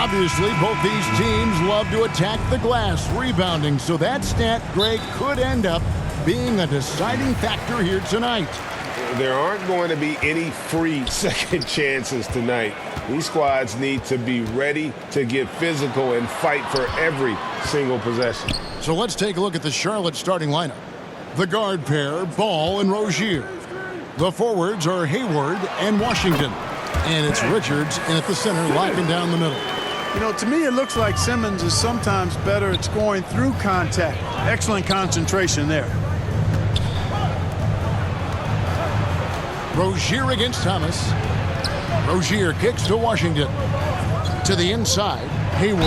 Obviously, both these teams love to attack the glass, rebounding, so that stat, Greg, could end up being a deciding factor here tonight. There aren't going to be any free second chances tonight. These squads need to be ready to get physical and fight for every single possession. So let's take a look at the Charlotte starting lineup. The guard pair, Ball and Rozier. The forwards are Hayward and Washington. And it's Richards in at the center, locking down the middle. You know, to me, it looks like Simmons is sometimes better at scoring through contact. Excellent concentration there. Rozier against Thomas. Rozier kicks to Washington. To the inside, Hayward.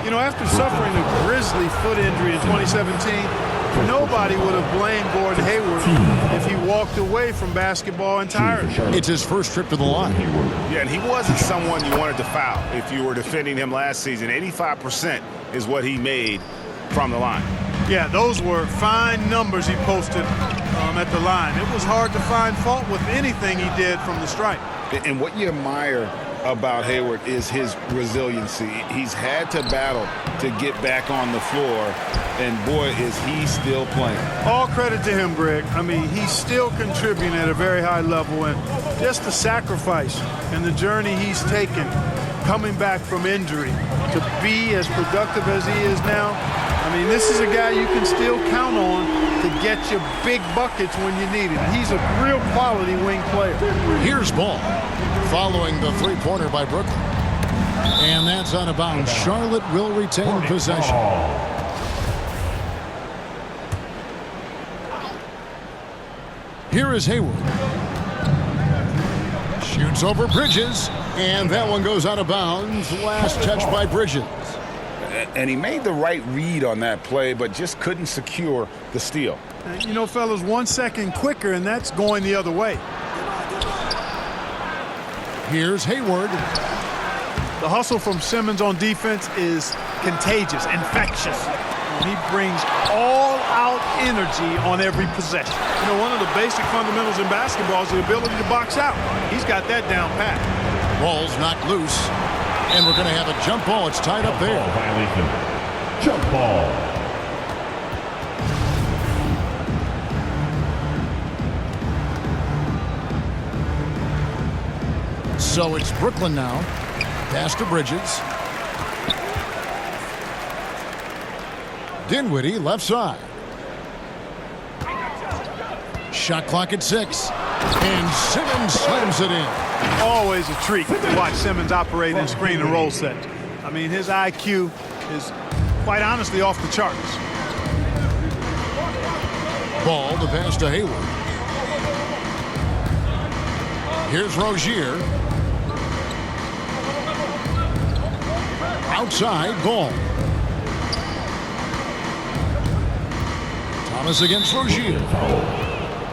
You know, after suffering a grisly foot injury in 2017, nobody would have blamed Gordon Hayward if he walked away from basketball entirely. It's his first trip to the line. Yeah, and he wasn't someone you wanted to foul if you were defending him last season. 85% is what he made from the line. Yeah, those were fine numbers he posted at the line. It was hard to find fault with anything he did from the stripe. And what you admire about Hayward is his resiliency. He's had to battle to get back on the floor, and boy, is he still playing. All credit to him, Greg. I mean, he's still contributing at a very high level, and just the sacrifice and the journey he's taken coming back from injury to be as productive as he is now. I mean, this is a guy you can still count on to get you big buckets when you need it. He's a real quality wing player. Here's Ball, following the three-pointer by Brooklyn. And that's out of bounds. Charlotte will retain possession. Here is Hayward. Shoots over Bridges, and that one goes out of bounds. Last touch by Bridges. And he made the right read on that play, but just couldn't secure the steal. You know, fellas, 1 second quicker, and that's going the other way. Here's Hayward. The hustle from Simmons on defense is contagious, infectious. And he brings all-out energy on every possession. You know, one of the basic fundamentals in basketball is the ability to box out. He's got that down pat. Ball's knocked loose, and we're going to have a jump ball. It's tied up there. Violation. Jump ball. So it's Brooklyn now. Pass to Bridges. Dinwiddie left side. Shot clock at 6. And Simmons slams it in. Always a treat to watch Simmons operate in screen and roll sets. I mean, his IQ is quite honestly off the charts. Ball to pass to Hayward. Here's Rozier. Outside, Ball. Thomas against Rozier. Foul.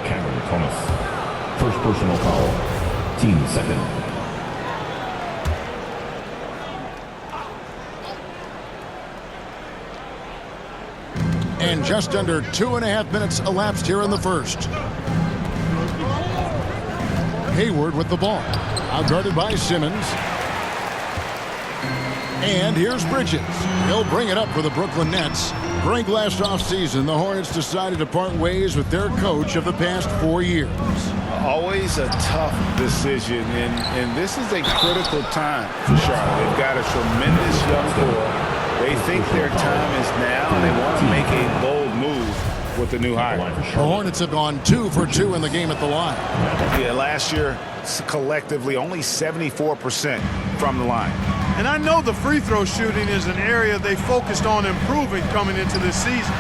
Cameron Thomas. First personal foul. Team second. And just under 2.5 minutes elapsed here in the first. Hayward with the ball. Outguarded by Simmons. And here's Bridges. He'll bring it up for the Brooklyn Nets. Greg, last offseason, the Hornets decided to part ways with their coach of the past 4 years. Always a tough decision, and this is a critical time for Charlotte. They've got a tremendous young core. They think their time is now, and they want to make a bold move with the new hire. The Hornets have gone 2 for 2 in the game at the line. Yeah, last year, collectively, only 74% from the line. And I know the free throw shooting is an area they focused on improving coming into this season.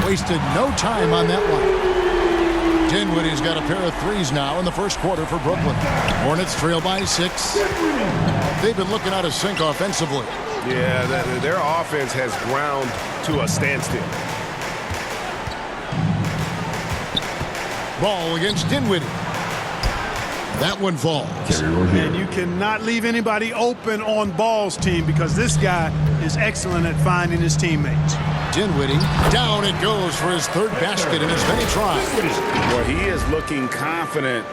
Wasted no time on that one. Dinwiddie's got a pair of threes now in the first quarter for Brooklyn. Hornets trail by 6. They've been looking out of sync offensively. Yeah, their offense has ground to a standstill. Ball against Dinwiddie. That one falls. And you cannot leave anybody open on Ball's team because this guy is excellent at finding his teammates. Dinwiddie, down it goes for his third basket in as many tries. Well, he is looking confident.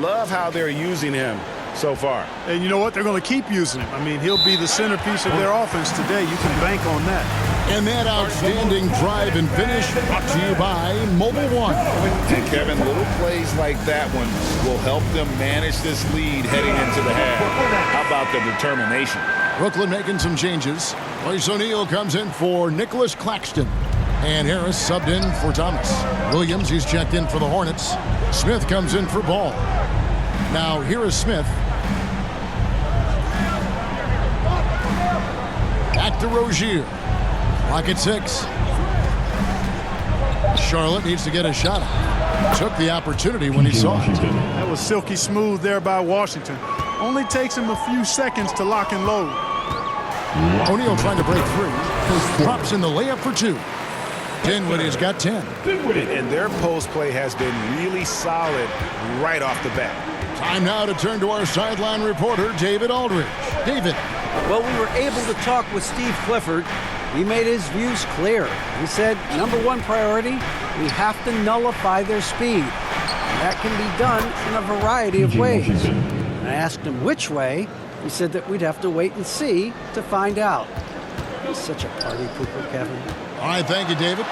Love how they're using him so far. And you know what? They're going to keep using him. I mean, he'll be the centerpiece of their offense today. You can bank on that. And that outstanding drive and finish brought to you by Mobile One. And Kevin, little plays like that one will help them manage this lead heading into the half. How about the determination? Brooklyn making some changes. Royce O'Neal comes in for Nicholas Claxton. And Harris subbed in for Thomas. Williams, he's checked in for the Hornets. Smith comes in for Ball. Now, here is Smith. Back to Rozier. Clock at 6. Charlotte needs to get a shot. Took the opportunity when he saw it. That was silky smooth there by Washington. Only takes him a few seconds to lock and load. O'Neal trying to break free. Drops in the layup for 2. Dinwiddie's got 10. And their post play has been really solid right off the bat. Time now to turn to our sideline reporter, David Aldridge. David. Well, we were able to talk with Steve Clifford. He made his views clear. He said, number one priority, we have to nullify their speed. And that can be done in a variety of ways. And I asked him which way. He said that we'd have to wait and see to find out. He's such a party pooper, Kevin. All right, thank you, David.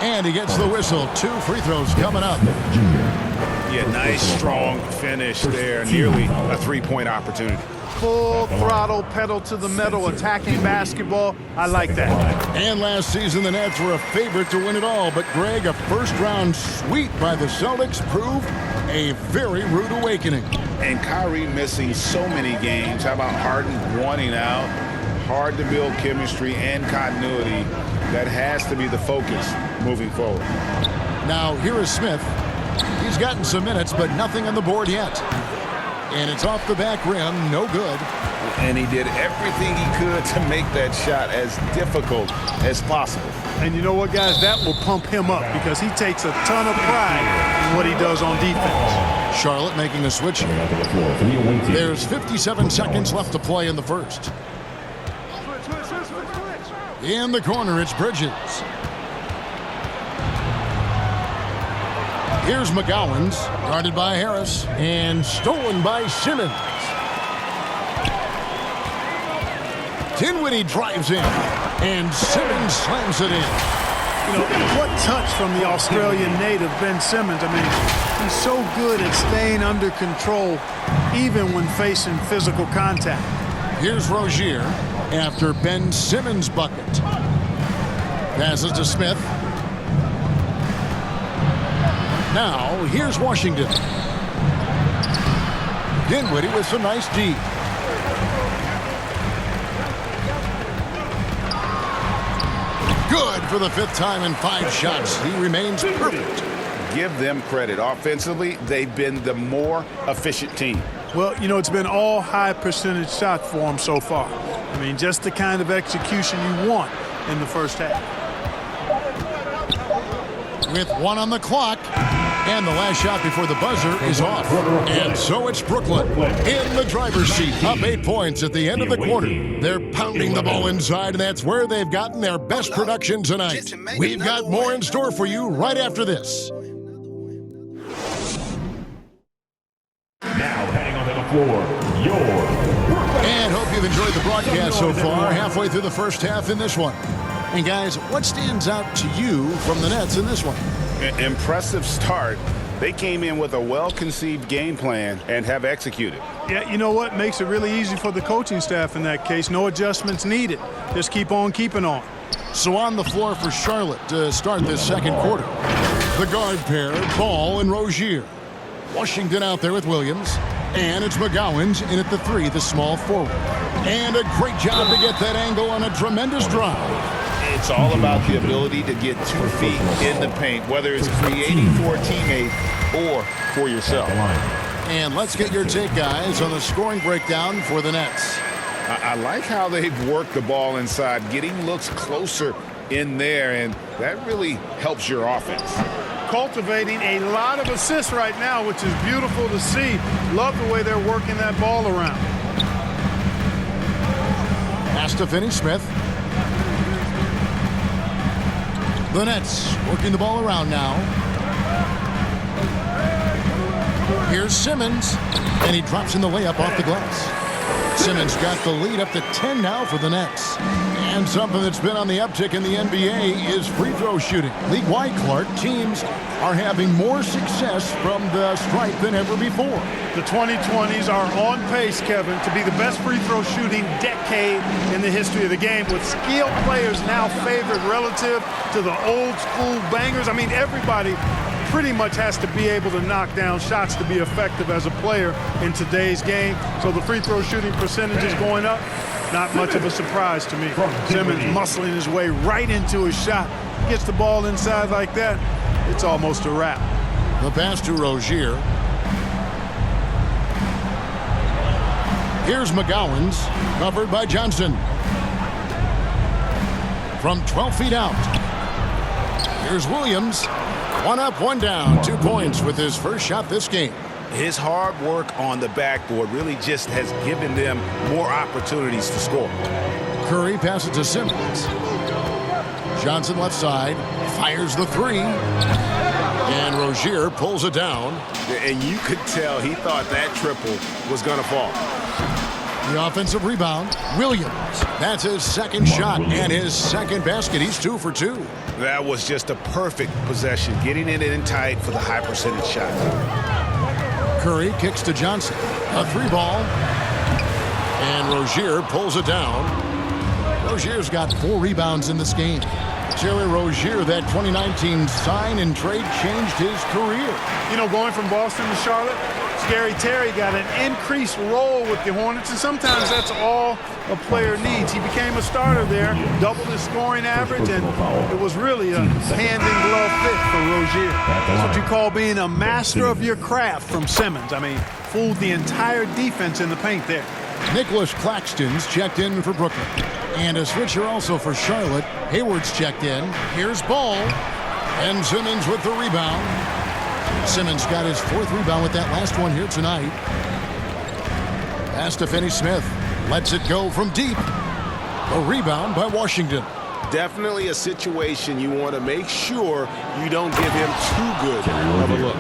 And he gets the whistle. 2 free throws coming up. Yeah, nice, strong finish there. Nearly a three-point opportunity. Full throttle, pedal to the metal, attacking basketball. I like that. And last season, the Nets were a favorite to win it all. But, Greg, a first-round sweep by the Celtics proved a very rude awakening. And Kyrie missing so many games. How about Harden wanting out? Hard to build chemistry and continuity. That has to be the focus moving forward. Now, here is Smith. He's gotten some minutes, but nothing on the board yet. And it's off the back rim, no good. And he did everything he could to make that shot as difficult as possible. And you know what, guys? That will pump him up because he takes a ton of pride in what he does on defense. Charlotte making a switch. There's 57 seconds left to play in the first. In the corner, it's Bridges. Here's McGowan's, guarded by Harris, and stolen by Simmons. Dinwiddie drives in, and Simmons slams it in. You know, what touch from the Australian native, Ben Simmons. I mean, he's so good at staying under control, even when facing physical contact. Here's Rozier after Ben Simmons' bucket. Passes to Smith. Now, here's Washington. Dinwiddie with some nice D. Good for the 5th time in 5 shots. He remains perfect. Give them credit. Offensively, they've been the more efficient team. Well, you know, it's been all high percentage shots for him so far. I mean, just the kind of execution you want in the first half. With 1 on the clock, and the last shot before the buzzer is off. And so it's Brooklyn in the driver's seat, up 8 points at the end of the quarter. They're pounding the ball inside, and that's where they've gotten their best production tonight. We've got more in store for you right after this. Now heading onto the floor, And hope you've enjoyed the broadcast so far, halfway through the first half in this one. And guys, what stands out to you from the Nets in this one? Impressive start. They came in with a well-conceived game plan and have executed. Yeah, you know what? Makes it really easy for the coaching staff in that case. No adjustments needed. Just keep on keeping on. So on the floor for Charlotte to start this second quarter. The guard pair, Ball and Rozier. Washington out there with Williams. And it's McGowan's in at the 3, the small forward. And a great job to get that angle on a tremendous drive. It's all about the ability to get 2 feet in the paint, whether it's creating for a teammate or for yourself. And let's get your take, guys, on the scoring breakdown for the Nets. I like how they've worked the ball inside, getting looks closer in there, and that really helps your offense. Cultivating a lot of assists right now, which is beautiful to see. Love the way they're working that ball around. Pass to Finney-Smith. The Nets working the ball around now. Here's Simmons, and he drops in the layup off the glass. Simmons got the lead up to 10 now for the Nets. And something that's been on the uptick in the NBA is free throw shooting. League-wide, Clark, teams are having more success from the stripe than ever before. The 2020s are on pace, Kevin, to be the best free throw shooting decade in the history of the game, with skilled players now favored relative to the old school bangers. I mean, everybody pretty much has to be able to knock down shots to be effective as a player in today's game. So the free throw shooting percentage is going up. Not much of a surprise to me. Simmons muscling his way right into his shot. Gets the ball inside like that, it's almost a wrap. The pass to Rozier. Here's McGowan's, covered by Johnson. From 12 feet out. Here's Williams. One up, one down. 2 points with his first shot this game. His hard work on the backboard really just has given them more opportunities to score. Curry passes to Simmons. Johnson left side, fires the three. And Rozier pulls it down. And you could tell he thought that triple was going to fall. The offensive rebound, Williams. That's his second shot and his second basket. He's 2 for 2. That was just a perfect possession, getting it in tight for the high percentage shot. Curry kicks to Johnson. A 3-ball. And Rozier pulls it down. Rozier's got 4 rebounds in this game. Terry Rozier, that 2019 sign and trade, changed his career. You know, going from Boston to Charlotte, Scary Terry got an increased role with the Hornets, and sometimes that's all a player needs. He became a starter there, doubled his scoring average, and it was really a hand-in-glove fit for Rozier. That's what you call being a master of your craft from Simmons. I mean, fooled the entire defense in the paint there. Nicholas Claxton's checked in for Brooklyn. And a switcher also for Charlotte. Hayward's checked in. Here's Ball. And Simmons with the rebound. Simmons got his 4th rebound with that last one here tonight. Pass to Finney-Smith. Lets it go from deep. A rebound by Washington. Definitely a situation you want to make sure you don't give him too good of a look.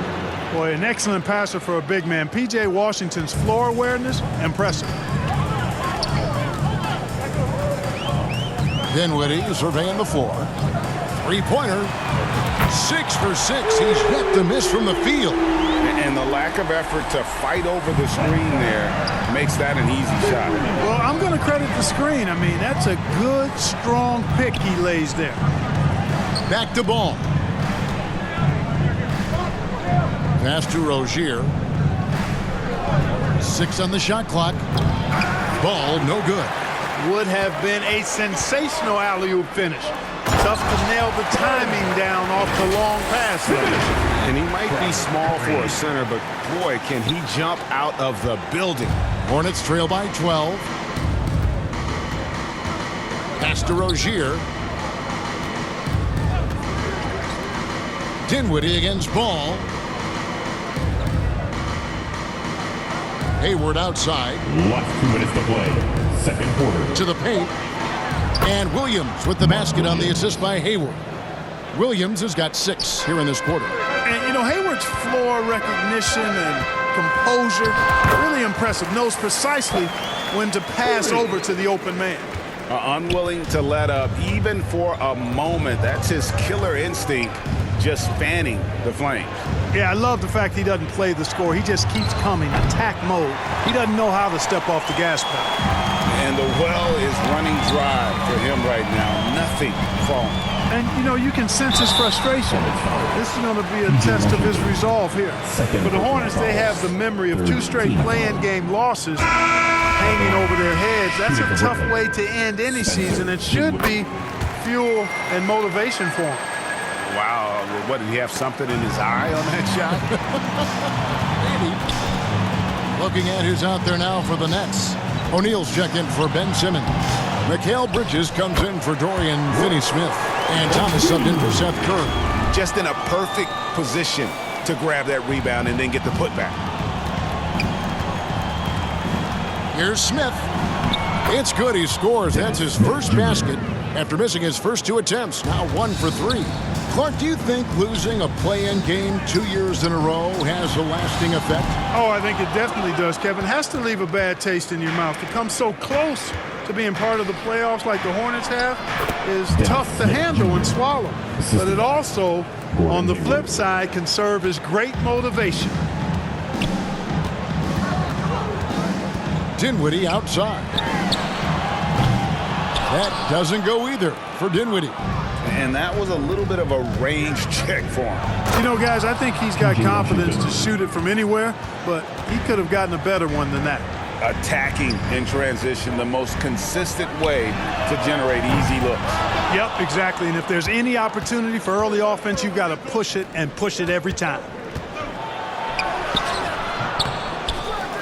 Boy, an excellent passer for a big man. P.J. Washington's floor awareness, impressive. Dinwiddie surveying the floor. 3-pointer. 6 for 6. He's yet to miss from the field. And the lack of effort to fight over the screen there makes that an easy shot. Well, I'm going to credit the screen. I mean, that's a good, strong pick he lays there. Back to Ball. Pass to Rozier. 6 on the shot clock. Ball, no good. Would have been a sensational alley-oop finish. Tough to nail the timing down off the long pass there. And he might be small for a center, but boy, can he jump out of the building. Hornets trail by 12. Pass to Rozier. Dinwiddie against Ball. Hayward outside. Last 2 minutes to play. Second quarter. To the paint. And Williams with the basket on the assist by Hayward. Williams has got 6 here in this quarter. And, you know, Hayward's floor recognition and composure, really impressive. Knows precisely when to pass over to the open man. Unwilling to let up even for a moment. That's his killer instinct, just fanning the flames. Yeah, I love the fact he doesn't play the score. He just keeps coming, attack mode. He doesn't know how to step off the gas pedal. And the well is running dry for him right now. Nothing falling. And, you know, you can sense his frustration. This is going to be a test of his resolve here. For the Hornets, they have the memory of 2 straight play-in game losses hanging over their heads. That's a tough way to end any season. It should be fuel and motivation for him. Wow, what, did he have something in his eye on that shot? Maybe. Looking at who's out there now for the Nets. O'Neal's checked in for Ben Simmons. Mikal Bridges comes in for Dorian Finney-Smith. And Thomas subbed in for Seth Curry. Just in a perfect position to grab that rebound and then get the putback. Here's Smith. It's good. He scores. That's his first basket after missing his first 2 attempts. Now 1 for 3. Clark, do you think losing a play-in game 2 years in a row has a lasting effect? Oh, I think it definitely does, Kevin. It has to leave a bad taste in your mouth. To come so close to being part of the playoffs like the Hornets have is tough to handle and swallow. But it also, on the flip side, can serve as great motivation. Dinwiddie outside. That doesn't go either for Dinwiddie. And that was a little bit of a range check for him. You know, guys, I think he's got confidence to shoot it from anywhere, but he could have gotten a better one than that. Attacking in transition, the most consistent way to generate easy looks. Yep, exactly. And if there's any opportunity for early offense, you've got to push it and push it every time.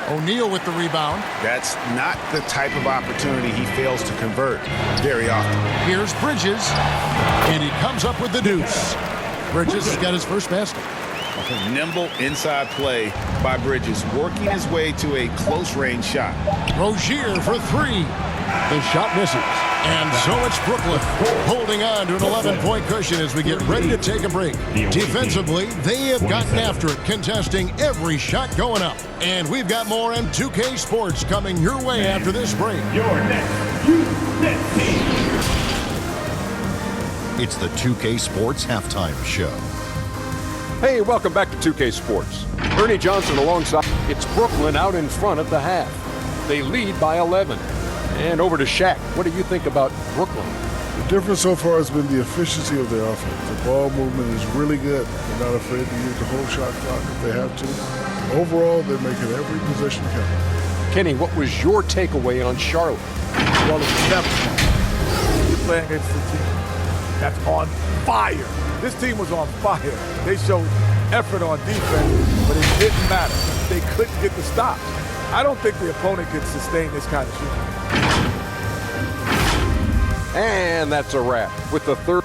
O'Neal with the rebound. That's not the type of opportunity he fails to convert very often. Here's Bridges, and he comes up with the deuce. Bridges has got his first basket. Nimble inside play by Bridges, working his way to a close-range shot. Rozier for three. The shot misses. And so it's Brooklyn holding on to an 11-point cushion as we get ready to take a break. Defensively, they have gotten after it, contesting every shot going up. And we've got more on 2K Sports coming your way after this break. Your next next team. It's the 2K Sports Halftime Show. Hey, welcome back to 2K Sports. Ernie Johnson alongside. It's Brooklyn out in front at the half. They lead by 11. And over to Shaq. What do you think about Brooklyn? The difference so far has been the efficiency of their offense. The ball movement is really good. They're not afraid to use the whole shot clock if they have to. Overall, they're making every possession count. Kenny, what was your takeaway on Charlotte? Well, it's never you're playing against a team that's on fire. This team was on fire. They showed effort on defense, but it didn't matter. They couldn't get the stop. I don't think the opponent could sustain this kind of shooting. And that's a wrap with the third.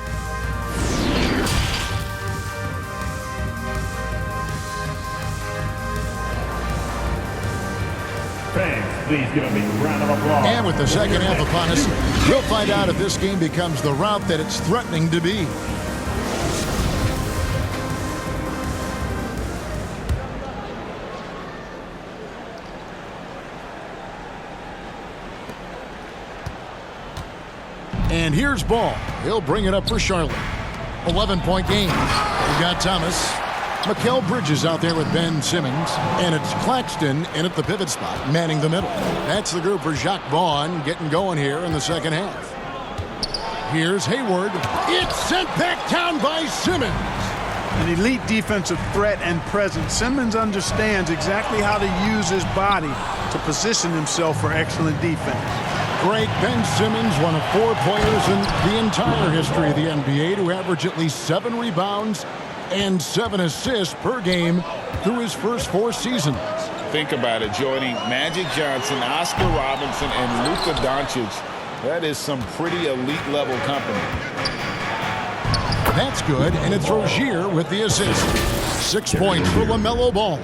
Fans, please give a big round of applause. And with the second half upon us, we'll find out if this game becomes the route that it's threatening to be. And here's Ball. He'll bring it up for Charlotte. 11-point game. We've got Thomas. Mikal Bridges out there with Ben Simmons. And it's Claxton in at the pivot spot, manning the middle. That's the group for Jacques Vaughn getting going here in the second half. Here's Hayward. It's sent back down by Simmons. An elite defensive threat and presence. Simmons understands exactly how to use his body to position himself for excellent defense. Great Ben Simmons, one of 4 players in the entire history of the NBA to average at least 7 rebounds and 7 assists per game through his first 4 seasons. Think about it, joining Magic Johnson, Oscar Robinson, and Luka Doncic. That is some pretty elite level company. That's good, and it's Rozier with the assist. 6 points for LaMelo Ball.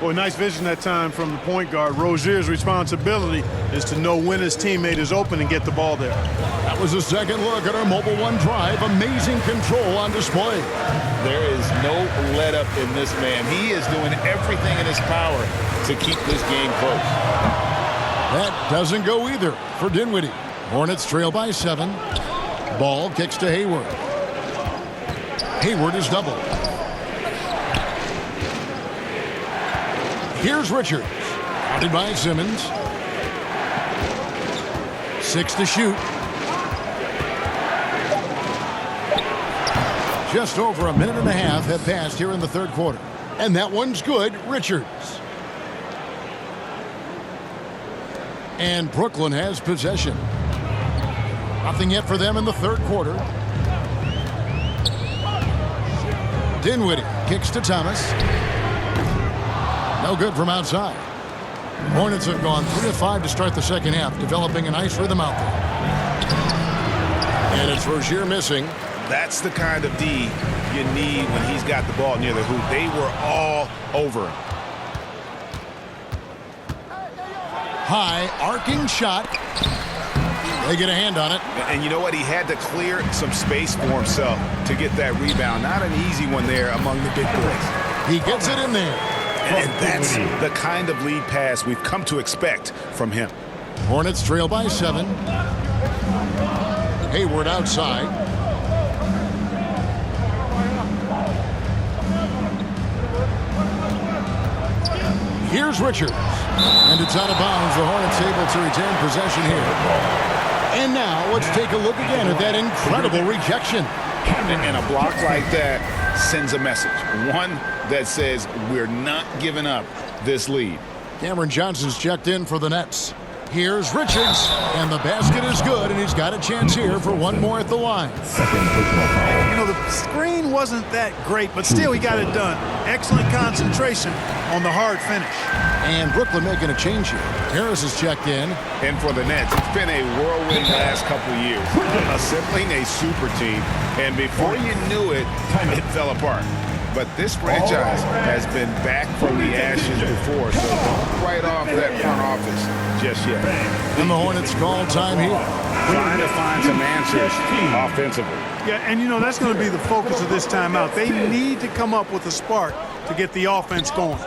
Boy, nice vision that time from the point guard. Rozier's responsibility is to know when his teammate is open and get the ball there. That was a second look at our Mobile One Drive. Amazing control on display. There is no let up in this man. He is doing everything in his power to keep this game close. That doesn't go either for Dinwiddie. Hornets trail by 7. Ball kicks to Hayward. Hayward is doubled. Here's Richards. Guarded by Simmons. 6 to shoot. Just over a minute and a half have passed here in the third quarter. And that one's good. Richards. And Brooklyn has possession. Nothing yet for them in the third quarter. Dinwiddie kicks to Thomas. No good from outside. Hornets have gone 3 of 5 to start the second half, developing a nice rhythm out there. And it's Rozier missing. That's the kind of D you need when he's got the ball near the hoop. They were all over him. High arcing shot. They get a hand on it. And you know what? He had to clear some space for himself to get that rebound. Not an easy one there among the big boys. He gets it in there. And that's the kind of lead pass we've come to expect from him. Hornets trail by 7. Hayward outside. Here's Richards. And it's out of bounds. The Hornets able to retain possession here. And now let's take a look again at that incredible rejection. And a block like that sends a message. One that says we're not giving up this lead. Cameron Johnson's checked in for the Nets. Here's Richards, and the basket is good, and he's got a chance here for one more at the line. Second personal foul. You know, the screen wasn't that great, but still he got it done. Excellent concentration on the hard finish. And Brooklyn making a change here. Harris is checked in. And for the Nets, it's been a whirlwind last couple of years. Assembling a super team, and before you knew it, it fell apart. But this franchise has been back from the ashes before, so don't write off that front office just yet. And the Hornets call time here. Trying to find some answers offensively. Yeah, and you know, that's going to be the focus of this timeout. They need to come up with a spark to get the offense going.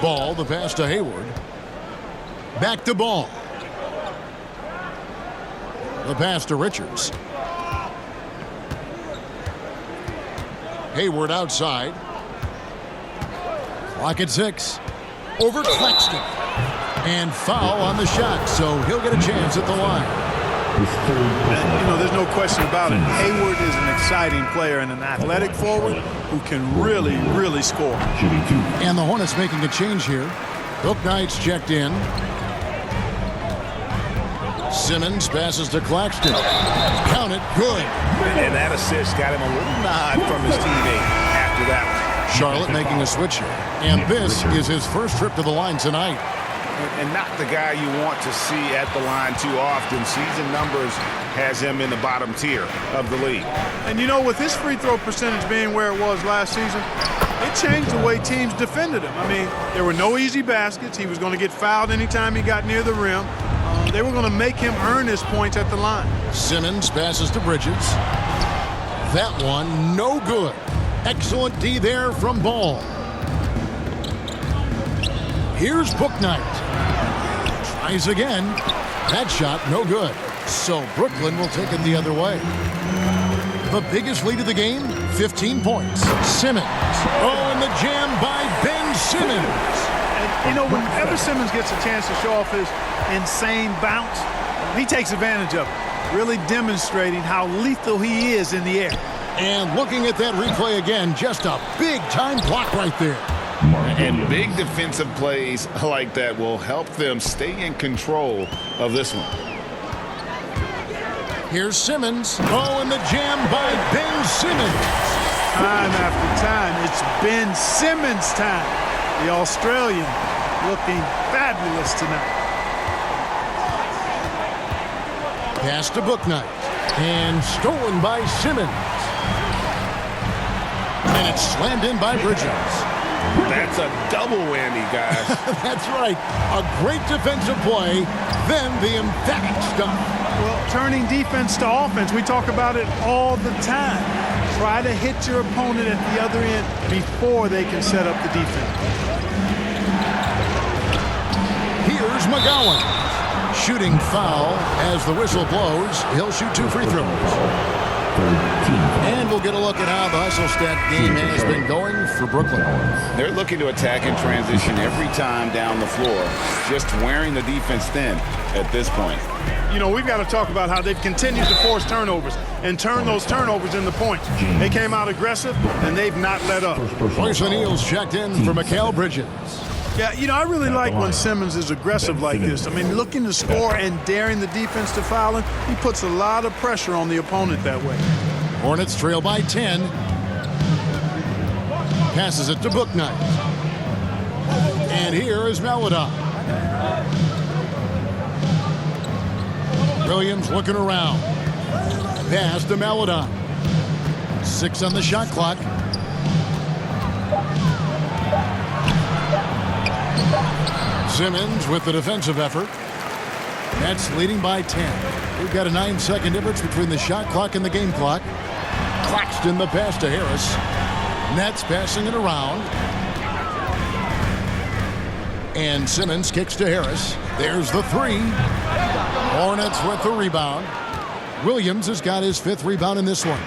Ball, the pass to Hayward. Back to Ball. The pass to Richards. Hayward outside. Clock at 6. Over Claxton. And foul on the shot, so he'll get a chance at the line. You know, there's no question about it. Hayward is an exciting player and an athletic forward who can really, really score. And the Hornets making a change here. Bouknight's checked in. Simmons passes to Claxton. Count it, good. And that assist got him a little nod from his teammate after that one. Charlotte making a switch here. And this is his first trip to the line tonight. And not the guy you want to see at the line too often. Season numbers has him in the bottom tier of the league. And you know, with his free throw percentage being where it was last season, it changed the way teams defended him. I mean, there were no easy baskets. He was going to get fouled anytime he got near the rim. They were going to make him earn his points at the line. Simmons passes to Bridges. That one, no good. Excellent D there from Ball. Here's Bouknight. Tries again. That shot, no good. So Brooklyn will take it the other way. The biggest lead of the game, 15 points. Simmons. Oh, and the jam by Ben Simmons. And, you know, whenever Simmons gets a chance to show off his insane bounce, he takes advantage of it, really demonstrating how lethal he is in the air. And looking at that replay again, just a big-time block right there. And big defensive plays like that will help them stay in control of this one. Here's Simmons. Oh, and the jam by Ben Simmons. Time after time, it's Ben Simmons' time. The Australian looking fabulous tonight. Pass to Bouknight. And stolen by Simmons. And it's slammed in by Bridges. That's a double whammy, guys. That's right. A great defensive play, then the emphatic stuff. Well, turning defense to offense, we talk about it all the time. Try to hit your opponent at the other end before they can set up the defense. Here's McGowan. Shooting foul as the whistle blows. He'll shoot 2 free throws. And we'll get a look at how the hustle stat game has been going for Brooklyn. They're looking to attack and transition every time down the floor, just wearing the defense thin at this point. You know, we've got to talk about how they've continued to force turnovers and turn those turnovers into points. They came out aggressive, and they've not let up. Royce O'Neal's checked in for Mikal Bridges. Yeah, you know, I really like when Simmons is aggressive like this. I mean, looking to score and daring the defense to foul him, he puts a lot of pressure on the opponent that way. Hornets trail by 10. Passes it to Bouknight. And here is Maladon. Williams looking around. Pass to Maladon. 6 on the shot clock. Simmons with the defensive effort. Nets leading by 10. We've got a 9-second difference between the shot clock and the game clock. Claxton the pass to Harris. Nets passing it around. And Simmons kicks to Harris. There's the three. Hornets with the rebound. Williams has got his 5th rebound in this one.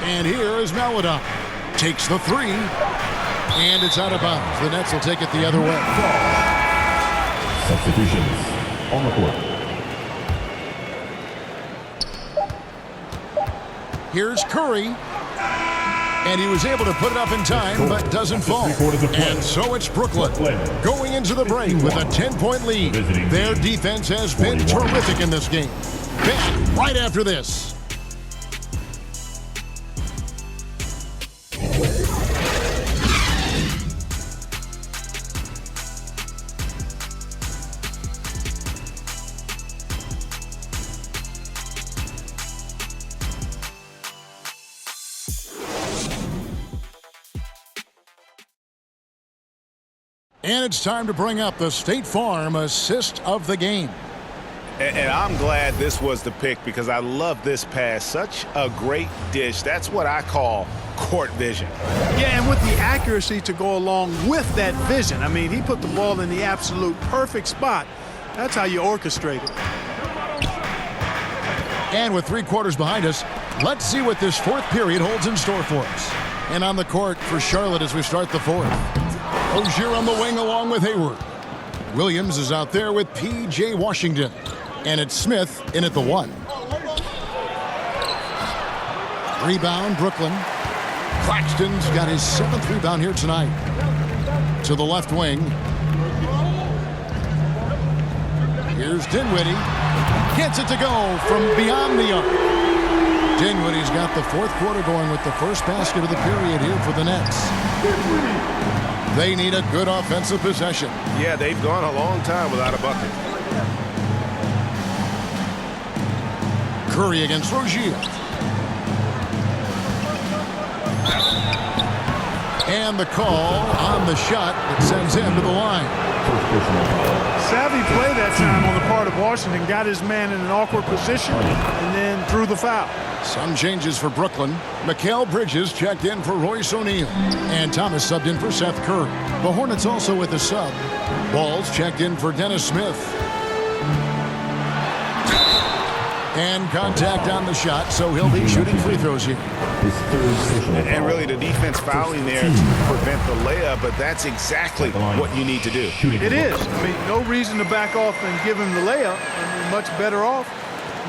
And here is Maladon. Takes the three. And it's out of bounds. The Nets will take it the other way. Substitutions on the court. Here's Curry. And he was able to put it up in time, but doesn't fall. And so it's Brooklyn going into the break with a 10-point lead. Their defense has been terrific in this game. Back right after this. And it's time to bring up the State Farm assist of the game. And I'm glad this was the pick because I love this pass. Such a great dish. That's what I call court vision. Yeah, and with the accuracy to go along with that vision. I mean, he put the ball in the absolute perfect spot. That's how you orchestrate it. And with 3 quarters behind us, let's see what this 4th period holds in store for us. And on the court for Charlotte as we start the 4th. Rozier on the wing along with Hayward. Williams is out there with P.J. Washington. And it's Smith in at the 1. Rebound, Brooklyn. Claxton's got his 7th rebound here tonight. To the left wing. Here's Dinwiddie. Gets it to go from beyond the arc. Dinwiddie's got the 4th quarter going with the first basket of the period here for the Nets. They need a good offensive possession. Yeah, they've gone a long time without a bucket. Curry against Rozier. And the call on the shot that sends him to the line. Savvy play that time on the part of Washington. Got his man in an awkward position and then drew the foul. Some changes for Brooklyn. Mikal Bridges checked in for Royce O'Neal. And Thomas subbed in for Seth Curry. The Hornets also with a sub. Balls checked in for Dennis Smith. And contact on the shot, so he'll be shooting free throws here. And really the defense fouling there to prevent the layup, but that's exactly what you need to do. It is. I mean, no reason to back off and give him the layup. I mean, much better off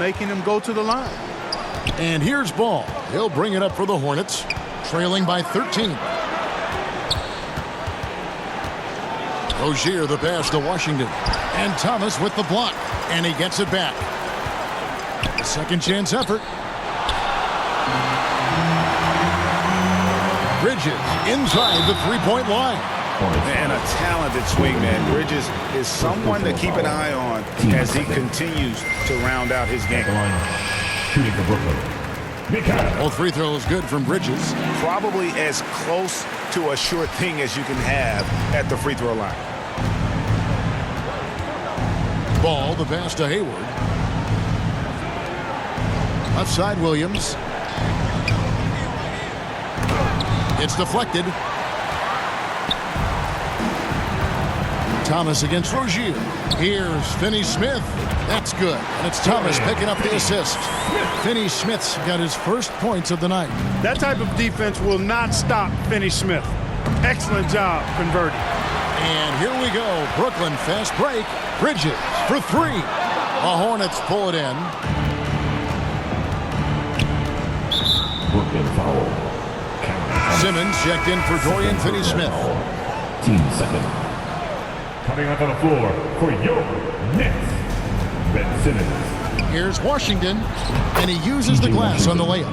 making him go to the line. And here's Ball. He'll bring it up for the Hornets, trailing by 13. Rozier the pass to Washington. And Thomas with the block. And he gets it back. Second chance effort. Bridges inside the 3-point line. And a talented swingman. Bridges is someone to keep an eye on as he continues to round out his game. Shooting for Brooklyn. All free throws good from Bridges. Probably as close to a sure thing as you can have at the free throw line. Ball, the pass to Hayward. Left side, Williams. It's deflected. Thomas against Rozier. Here's Finney-Smith. That's good. And it's Thomas picking up the assist. Finney-Smith's got his first points of the night. That type of defense will not stop Finney-Smith. Excellent job converting. And here we go. Brooklyn fast break. Bridges for 3. The Hornets pull it in. Brooklyn foul. Simmons checked in for Dorian Finney-Smith. Team second. Coming up on the floor for your Nets, Ben Simmons. Here's Washington, and he uses the glass on the layup.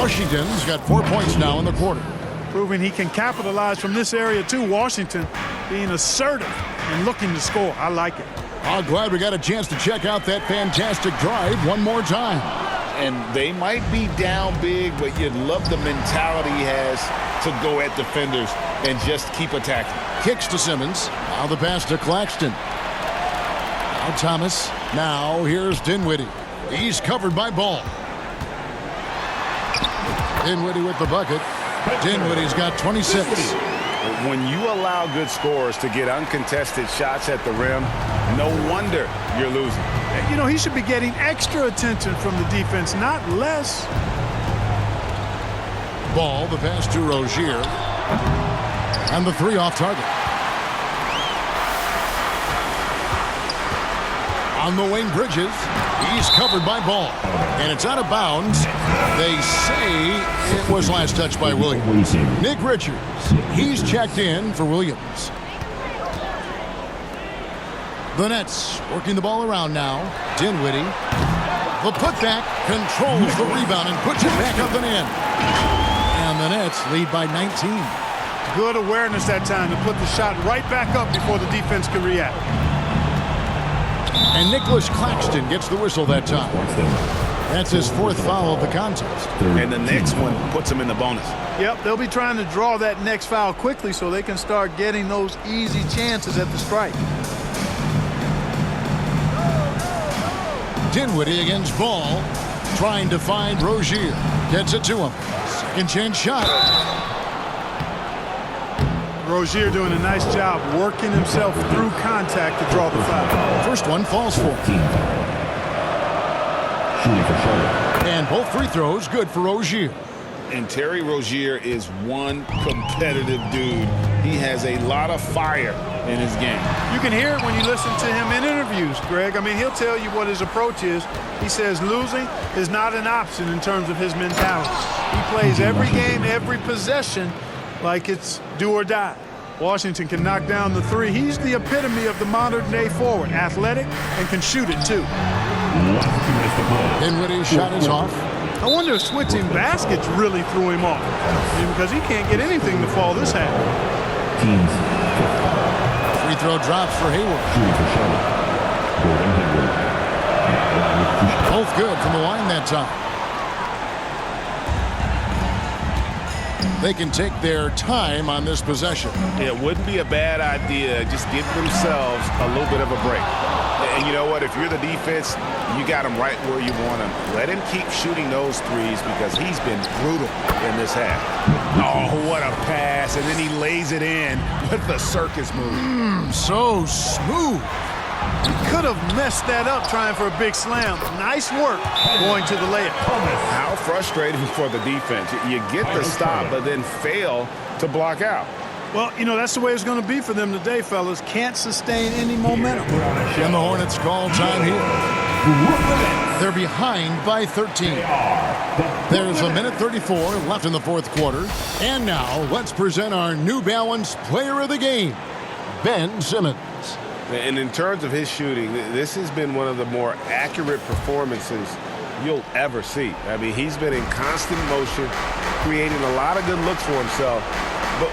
Washington's got 4 points now in the quarter. Proving he can capitalize from this area too. Washington being assertive and looking to score. I like it. I'm glad we got a chance to check out that fantastic drive one more time. And they might be down big, but you'd love the mentality he has to go at defenders and just keep attacking. Kicks to Simmons. Now the pass to Claxton. Now Thomas. Now here's Dinwiddie. He's covered by Ball. Dinwiddie with the bucket. Dinwiddie's got 26. When you allow good scorers to get uncontested shots at the rim, no wonder you're losing. You know, he should be getting extra attention from the defense, not less. Ball, the pass to Rozier. And the three off target. On the wing, Bridges. He's covered by Ball. And it's out of bounds. They say it was last touched by Williams. Nick Richards. He's checked in for Williams. The Nets working the ball around now. Dinwiddie. The putback controls the rebound and puts it back up and in. And the Nets lead by 19. Good awareness that time to put the shot right back up before the defense could react. And Nicholas Claxton gets the whistle that time. That's his fourth foul of the contest. And the next one puts him in the bonus. Yep, they'll be trying to draw that next foul quickly so they can start getting those easy chances at the strike. Dinwiddie against Ball, trying to find Rozier. Gets it to him. Second chance shot. Rozier doing a nice job working himself through contact to draw the foul. First one falls for him. And both free throws good for Rozier. And Terry Rozier is one competitive dude. He has a lot of fire in his game. You can hear it when you listen to him in interviews, Greg. I mean, he'll tell you what his approach is. He says losing is not an option in terms of his mentality. He plays every game, every possession like it's do or die. Washington can knock down the three. He's the epitome of the modern-day forward. Athletic and can shoot it, too. Dinwiddie's shot is off. I wonder if switching baskets really threw him off. I mean, because he can't get anything to fall this half. Free throw drops for Hayward. Both good from the line that time. They can take their time on this possession. It wouldn't be a bad idea. Just give themselves a little bit of a break. And you know what? If you're the defense, you got him right where you want him. Let him keep shooting those threes because he's been brutal in this half. Oh, what a pass. And then he lays it in with the circus move. So smooth. He could have messed that up trying for a big slam. Nice work going to the layup. How frustrating for the defense. You get the stop, but then fail to block out. Well, you know, that's the way it's going to be for them today, fellas. Can't sustain any momentum. And the Hornets call time here. They're behind by 13. There's a minute 34 left in the fourth quarter. And now let's present our New Balance Player of the Game, Ben Simmons. And in terms of his shooting, this has been one of the more accurate performances you'll ever see. I mean, he's been in constant motion, creating a lot of good looks for himself.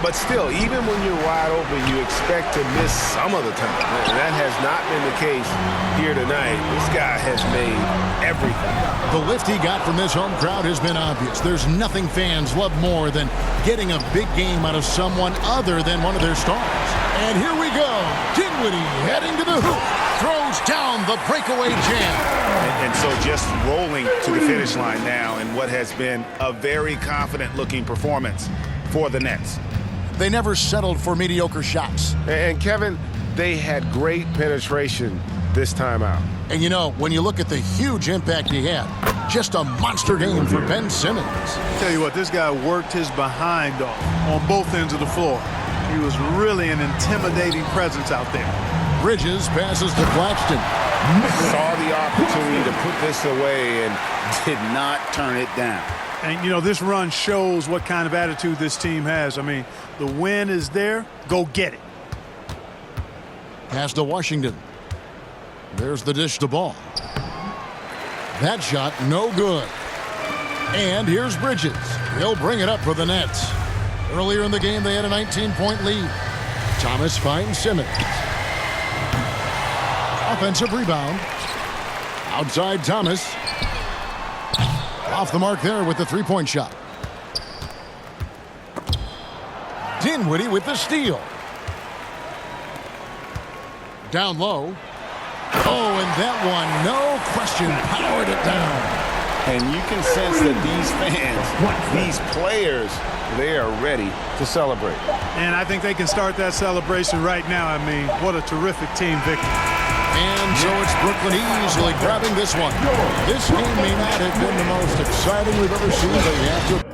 But still, even when you're wide open, you expect to miss some of the time. And that has not been the case here tonight. This guy has made everything. The lift he got from this home crowd has been obvious. There's nothing fans love more than getting a big game out of someone other than one of their stars. And here we go. Dinwiddie heading to the hoop. Throws down the breakaway jam. And so just rolling to the finish line now in what has been a very confident-looking performance for the Nets. They never settled for mediocre shots. And Kevin, they had great penetration this time out. And you know, when you look at the huge impact he had, just a monster game for Ben Simmons. Tell you what, this guy worked his behind off on both ends of the floor. He was really an intimidating presence out there. Bridges passes to Claxton. Saw the opportunity to put this away and did not turn it down. And, you know, this run shows what kind of attitude this team has. I mean, the win is there. Go get it. Pass to Washington. There's the dish to Ball. That shot, no good. And here's Bridges. He'll bring it up for the Nets. Earlier in the game, they had a 19-point lead. Thomas finds Simmons. Offensive rebound. Outside Thomas. Off the mark there with the three-point shot. Dinwiddie with the steal. Down low. Oh, and that one, no question, powered it down. And you can sense that these fans, these players, they are ready to celebrate. And I think they can start that celebration right now. I mean, what a terrific team victory. And so it's Brooklyn easily grabbing this one. This game may not have been the most exciting we've ever seen, but you have to...